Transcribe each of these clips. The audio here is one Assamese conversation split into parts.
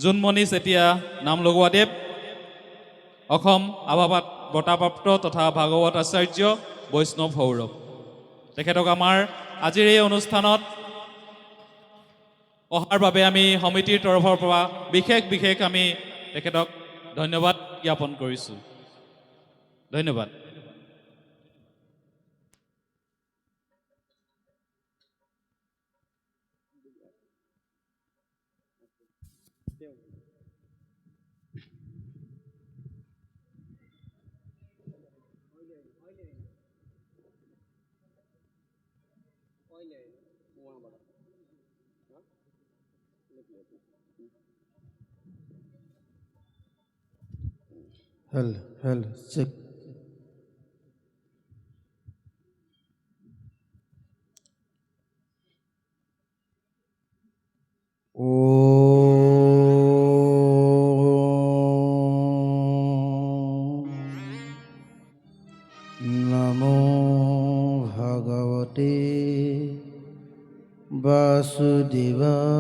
জোনমণি চেতিয়া নাম লগোৱাদেৱ অসম আভাবাদ বঁটাপ্ৰাপ্ত তথা ভাগৱত আচাৰ্য বৈষ্ণৱ সৌৰভ তেখেতক আমাৰ আজিৰ এই অনুষ্ঠানত অহাৰ বাবে আমি সমিতিৰ তৰফৰ পৰা বিশেষ আমি তেখেতক ধন্যবাদ জ্ঞাপন কৰিছোঁ। ধন্যবাদ। Hell, check. Namo Bhagavate Vasudevaya.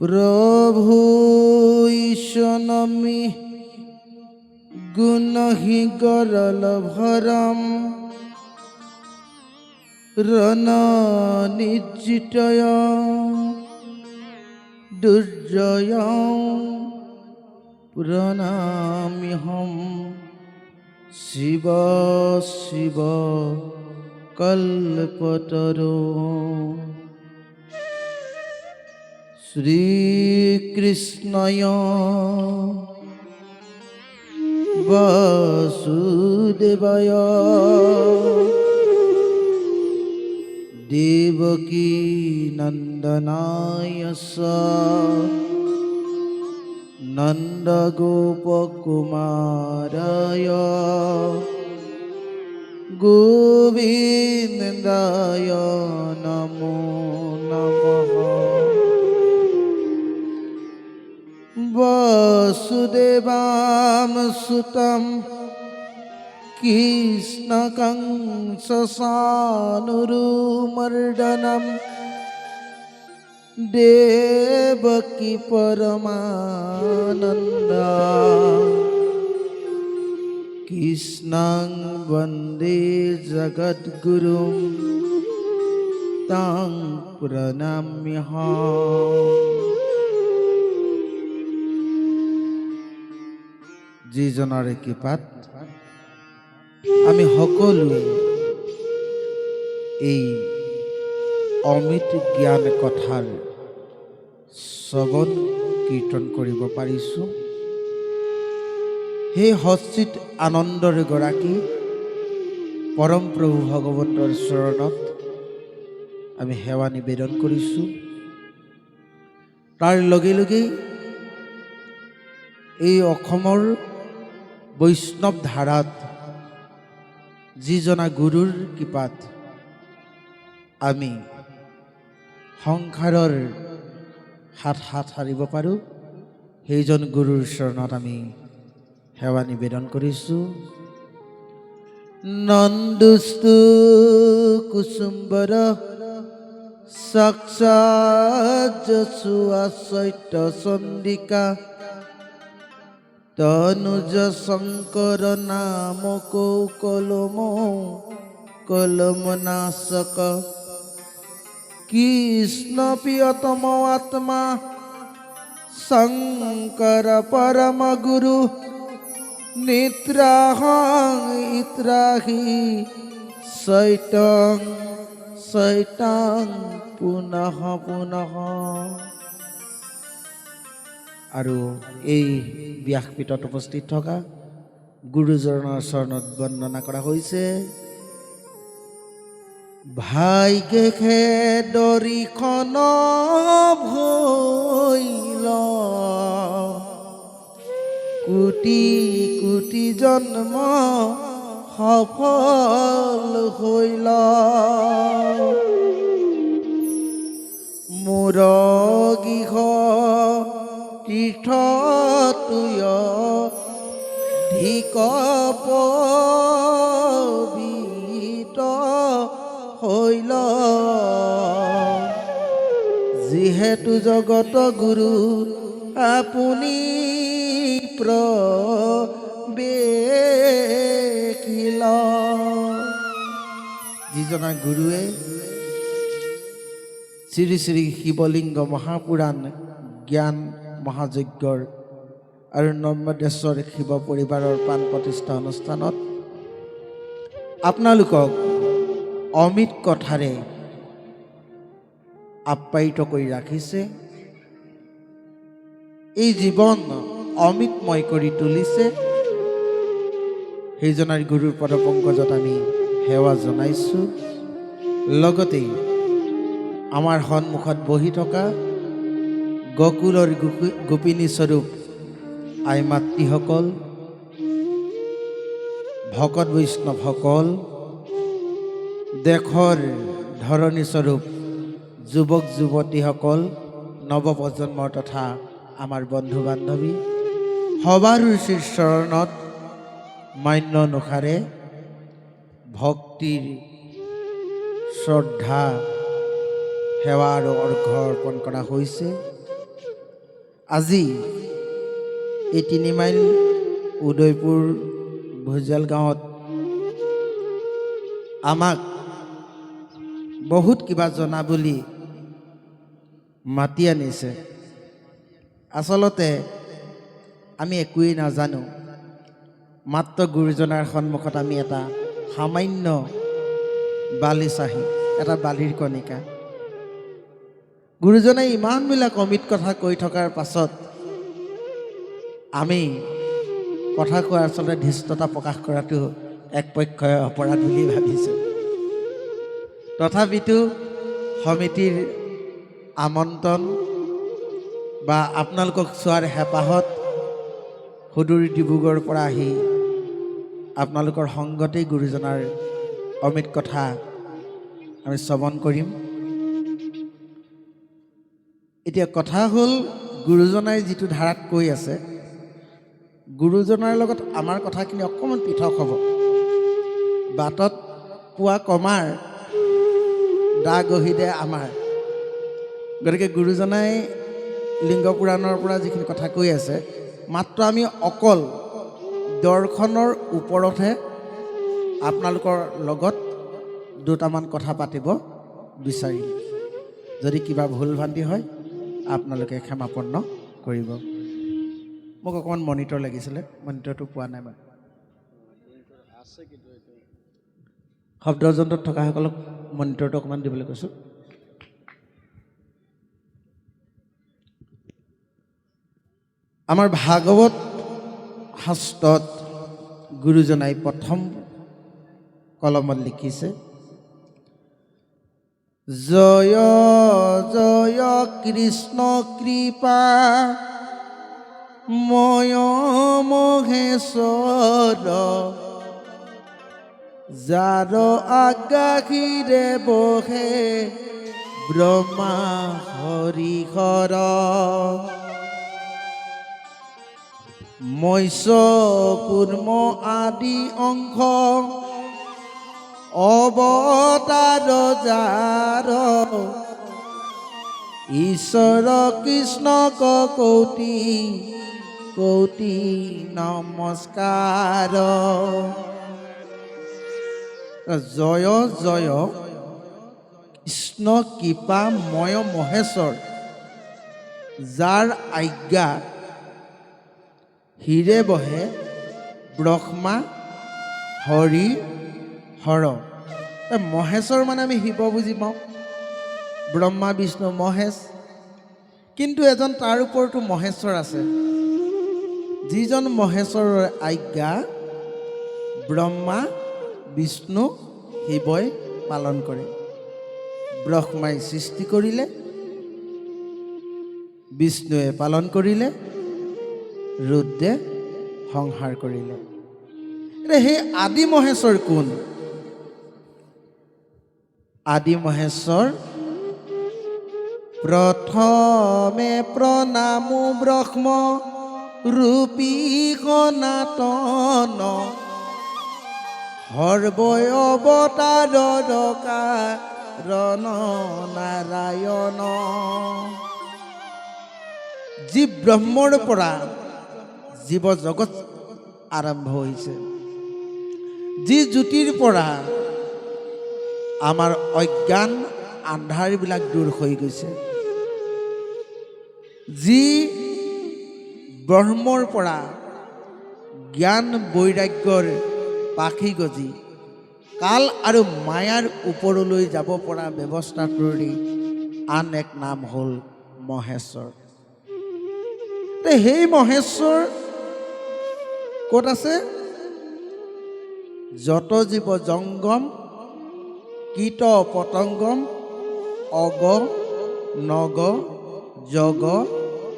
प्रभु ईशनमि गुणहि गरल भरम रन निजितय दुर्जय प्रणाम्यहं शिव शिव कल्पतरो श्री कृष्णय वासुदेवाय देवकी नंदनाय स नंदगोपकुमाराय गोविंदाय नमो नमः। वासुदेवां सुतं कृष्णकंससानुरुमर्दनं देवकी परमानन्दा कृष्णं वन्दे जगद्गुरुं तं प्रणम्यहम्। যিজনাৰে কৃপাত আমি সকলোৱে এই অমৃত জ্ঞান কথাৰ শ্ৰৱণ কীৰ্তন কৰিব পাৰিছোঁ। সেই সচিত আনন্দৰ গৰাকী পৰম প্ৰভু ভগৱন্তৰ চৰণত আমি সেৱা নিবেদন কৰিছোঁ। তাৰ লগে লগেই এই অসমৰ বৈষ্ণৱ ধাৰাত যিজনা গুৰুৰ কৃপাত আমি সংসাৰৰ হাত সাৰিব পাৰোঁ, সেইজন গুৰুৰ চৰণত আমি সেৱা নিবেদন কৰিছোঁ। নন্দুস্তু কুসুম্বৰ সাক্ষাৎ যশোয়া সৈত্য চন্দিকা তনুজ শঙ্কর নাম কলম নাশক কৃষ্ণ প্রিয়তম আত্মা শঙ্কর পরম গুরু নিত্রাহং ইত্রাহি সৈতং পুনঃ পুনঃ। আৰু এই ব্যাসপীঠত উপস্থিত থকা গুৰুজনৰ চৰণত বন্দনা কৰা হৈছে। ভাগ্যে দৰিখন ভৈল কোটি কোটি জন্ম সফল হইল মোৰ গৃহ তীৰ্থ তুয় ধিক পবিত হৈল যিহেতু জগত গুৰু আপুনি প্ৰবেশিল যিজনা গুৰুৱে শ্ৰী শ্ৰী শিৱলিংগ মহাপুৰাণ জ্ঞান মহাযজ্ঞৰ আৰু নৰ্মদেশ্বৰ শিৱ পৰিবাৰৰ প্ৰাণ প্ৰতিষ্ঠা অনুষ্ঠানত আপোনালোকক অমিত কথাৰে আপ্যায়িত কৰি ৰাখিছে এই জীৱন অমিতময় কৰি তুলিছে সেইজনাৰ গুৰুৰ পদপংকজত আমি সেৱা জনাইছোঁ লগতে আমাৰ সন্মুখত বহি থকা গকুলৰ গোপিনী স্বৰূপ আই মাতৃসকল ভকত বৈষ্ণৱসকল দেশৰ ধৰণী স্বৰূপ যুৱক যুৱতীসকল নৱপ্ৰজন্মৰ তথা আমাৰ বন্ধু বান্ধৱী সবাৰ চৰণত মান্য অনুসাৰে ভক্তিৰ শ্ৰদ্ধা সেৱা আৰু অৰ্ঘ্য অৰ্পণ কৰা হৈছে আজি এই 3 মাইল উদয়পুৰ ভুজাল গাঁৱত আমাক বহুত কিবা জনা বুলি মাতি আনিছে আচলতে আমি একোৱেই নাজানো মাত্ৰ গুৰুজনাৰ সন্মুখত আমি এটা সামান্য বালিচাহী এটা বালিৰ কণিকা গুৰুজনে ইমানবিলাক অমিত কথা কৈ থকাৰ পাছত আমি কথা কোৱাৰ আচলতে ধৃষ্টতা প্ৰকাশ কৰাটো এক পক্ষই অপৰাধ বুলি ভাবিছোঁ তথাপিতো সমিতিৰ আমন্ত্ৰণ বা আপোনালোকক চোৱাৰ হেঁপাহত সুদূৰ ডিব্ৰুগড়ৰ পৰা আহি আপোনালোকৰ সংগতেই গুৰুজনাৰ অমিত কথা আমি শ্ৰৱণ কৰিম এতিয়া কথা হ'ল গুৰুজনাই যিটো ধাৰাত কৈ আছে গুৰুজনাৰ লগত আমাৰ কথাখিনি অকণমান পৃথক হ'ব বাটত পোৱা কমাৰ দা গহিদে আমাৰ গতিকে গুৰুজনাই লিংগ পুৰাণৰ পৰা যিখিনি কথা কৈ আছে মাত্ৰ আমি অকল দৰ্শনৰ ওপৰতহে আপোনালোকৰ লগত দুটামান কথা পাতিব বিচাৰিম যদি কিবা ভুল ভ্ৰান্তি হয় আপোনালোকে ক্ষমাপন্ন কৰিব মোক অকণমান মনিটৰ লাগিছিলে মনিটৰটো পোৱা নাই মানে শব্দযন্ত্ৰত থকাসকলক মনিটৰটো অকণমান দিবলৈ কৈছোঁ আমাৰ ভাগৱত শাস্ত্ৰত গুৰুজনাই প্ৰথম কলমত লিখিছে জয় জয় কৃষ্ণ কৃপা ময় মহেশ্বৰ যাৰ আজ্ঞাখিৰে বহে ব্ৰহ্মা হৰিহৰ মৎস্য কুৰ্ম আদি অংশ অৱতাৰ যাৰ ঈশ্বৰ কৃষ্ণক কৌটি কৌটি নমস্কাৰ জয় জয় কৃষ্ণ কৃপা ময় মহেশ্বৰ যাৰ আজ্ঞা হিৰে বহে ব্ৰহ্মা হৰি হৰ মহেশ্বৰ মানে আমি শিৱ বুজি পাওঁ ব্ৰহ্মা বিষ্ণু মহেশ কিন্তু এজন তাৰ ওপৰতো মহেশ্বৰ আছে যিজন মহেশ্বৰৰ আজ্ঞা ব্ৰহ্মা বিষ্ণু শিৱই পালন কৰে ব্ৰহ্মাই সৃষ্টি কৰিলে বিষ্ণুৱে পালন কৰিলে ৰুদ্ৰে সংহাৰ কৰিলে সেই আদি মহেশ্বৰ কোন আদি মহেশ্বৰ প্ৰথমে প্ৰণামো ব্ৰহ্ম ৰূপী সনাতন সৰ্বৈ অৱতাৰৰ কাৰণ নাৰায়ণ। যি ব্ৰহ্মৰ পৰা জীৱ জগত আৰম্ভ হৈছে, যি জ্যোতিৰ পৰা আমাৰ অজ্ঞান আন্ধাৰবিলাক দূৰ হৈ গৈছে, যি ব্ৰহ্মৰ পৰা জ্ঞান বৈৰাগ্যৰ পাখি গজি কাল আৰু মায়াৰ ওপৰলৈ যাব পৰা ব্যৱস্থা কৰি আন এক নাম হ'ল মহেশ্বৰ। সেই মহেশ্বৰ ক'ত আছে? যত জীৱ জংগম কীট পতংগম অগ নগ জগ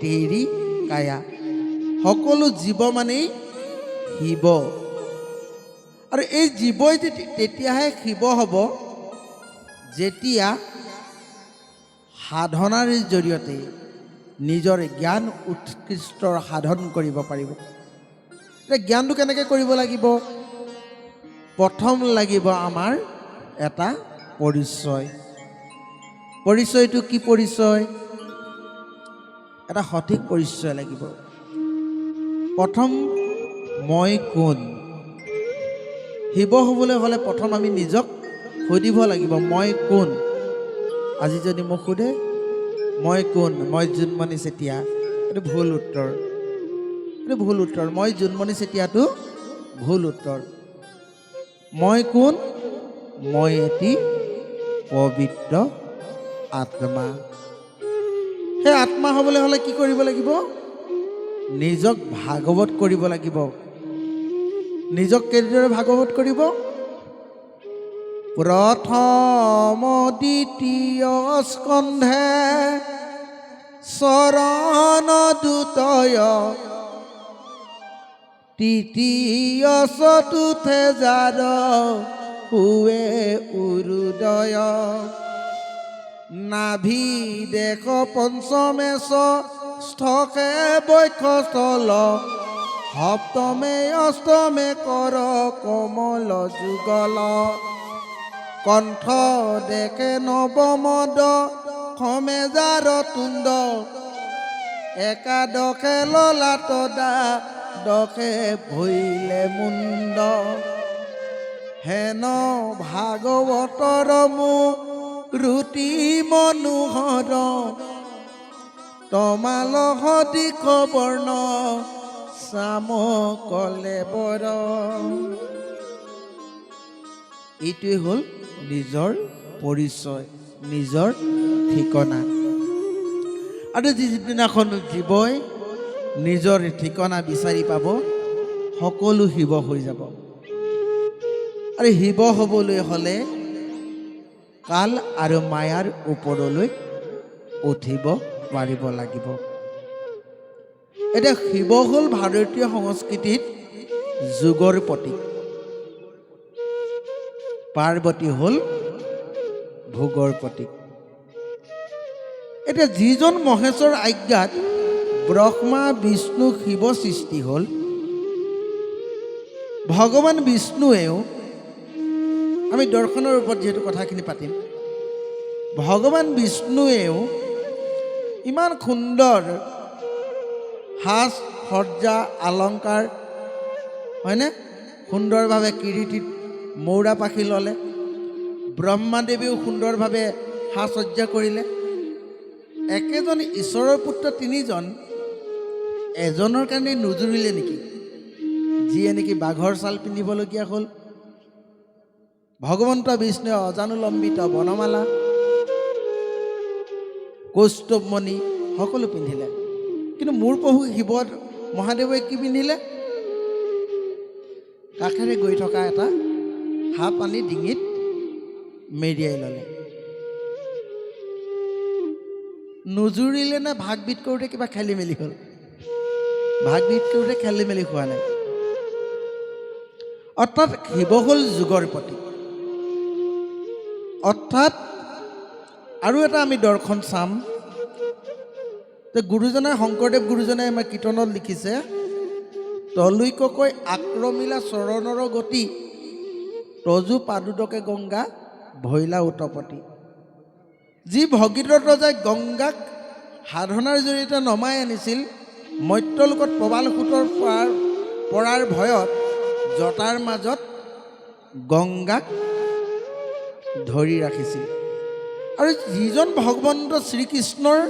তেৰি কায়া। সকলো জীৱ মানেই শিৱ। আৰু এই জীৱই তেতিয়াহে শিৱ হ'ব যেতিয়া সাধনাৰ জৰিয়তে নিজৰ জ্ঞান উৎকৃষ্টৰ সাধন কৰিব পাৰিব। এতিয়া জ্ঞানটো কেনেকৈ কৰিব লাগিব? প্ৰথম লাগিব আমাৰ এটা পৰিচয়। পৰিচয়টো কি পৰিচয়? এটা সঠিক পৰিচয় লাগিব। প্ৰথম মই কোন? শিৱ হ'বলৈ হ'লে প্ৰথম আমি নিজক সুধিব লাগিব, মই কোন? আজি যদি মোক সোধে মই কোন, মই জোনমণি চেতিয়া, এইটো ভুল উত্তৰ। এইটো ভুল উত্তৰ। মই জোনমণি চেতিয়াটো ভুল উত্তৰ। মই কোন? মই এটি পবিত্ৰ আত্মা। সেই আত্মা হ'বলৈ হ'লে কি কৰিব লাগিব? নিজক ভাগৱত কৰিব লাগিব। নিজক কেনেদৰে ভাগৱত কৰিব? প্ৰথম দ্বিতীয় স্কন্ধে চৰণ দুতয় তৃতীয় চতুৰ্থে যাৰ হুৱে উৰুদয় নাভি দেশ পঞ্চমে ষষ্ঠকে বক্ষস্থল সপ্তমে অষ্টমে কৰ কমল যুগল কণ্ঠ দেখে নৱমদ খমে যাৰ তুণ্ড একাদশে ললাট দশে ভৈলে মুণ্ড হেন ভাগৱতৰ ৰুটি মনোহৰ তমাল সদিশ বৰ্ণ চাম কলে বৰ। এইটোৱে হ'ল নিজৰ পৰিচয়, নিজৰ ঠিকনা। আৰু যিদিনাখন জীৱই নিজৰ ঠিকনা বিচাৰি পাব, সকলো শিৱ হৈ যাব। আৰু শিৱ হ'বলৈ হ'লে কাল আৰু মায়াৰ ওপৰলৈ উঠিব পাৰিব লাগিব। এতিয়া শিৱ হ'ল ভাৰতীয় সংস্কৃতিত যোগৰ প্ৰতীক, পাৰ্বতী হ'ল ভোগৰ প্ৰতীক। এতিয়া যিজন মহেশ্বৰ আজ্ঞাত ব্ৰহ্মা বিষ্ণু শিৱ সৃষ্টি হ'ল, ভগৱান বিষ্ণুৱেও, আমি দৰ্শনৰ ওপৰত যিহেতু কথাখিনি পাতিম, ভগৱান বিষ্ণুৱেও ইমান সুন্দৰ সাজ সজ্জা অলংকাৰ, হয়নে, সুন্দৰভাৱে কিৰীটিত মৌৰা পাখি ল'লে। ব্ৰহ্মাদেৱেও সুন্দৰভাৱে সাজ সজ্জা কৰিলে। একেজন ঈশ্বৰৰ পুত্ৰ তিনিজন, এজনৰ কাৰণে নুজুৰিলে নেকি? যিয়ে নেকি বাঘৰ ছাল পিন্ধিবলগীয়া হ'ল। ভগৱন্ত বিষ্ণুৱে অজানুলম্বিত বনমালা, কৌস্তৱমণি সকলো পিন্ধিলে। কিন্তু মোৰ প্ৰভু শিৱ মহাদেৱে কি পিন্ধিলে? কাষেৰে গৈ থকা এটা সাপ আনি ডিঙিত মেৰিয়াই ল'লে। নুজুৰিলে নে ভাগবিধ কৰোঁতে কিবা খেলি মেলি হ'ল? ভাগবিধ কৰোঁতে খেলি মেলি হোৱা নাই। অৰ্থাৎ শিৱ হ'ল যুগৰ প্ৰতীক। অৰ্থাৎ আৰু এটা আমি দৰ্শন চাম, তো গুৰুজনাই শংকৰদেৱ গুৰুজনাই আমাৰ কীৰ্তনত লিখিছে, তলৈকৈ আক্ৰমিলা চৰণৰ গতি, তজু পাদুদকে গংগা ভৈলা উতপতি। যি ভগীৰথ ৰজাই গংগাক সাধনাৰ জৰিয়তে নমাই আনিছিল, মৰ্ত্যলোকত প্ৰবাল সুতৰ পৰাৰ ভয়ত জটাৰ মাজত গংগাক ধৰি ৰাখিছিল। আৰু যিজন ভগৱন্ত শ্ৰীকৃষ্ণৰ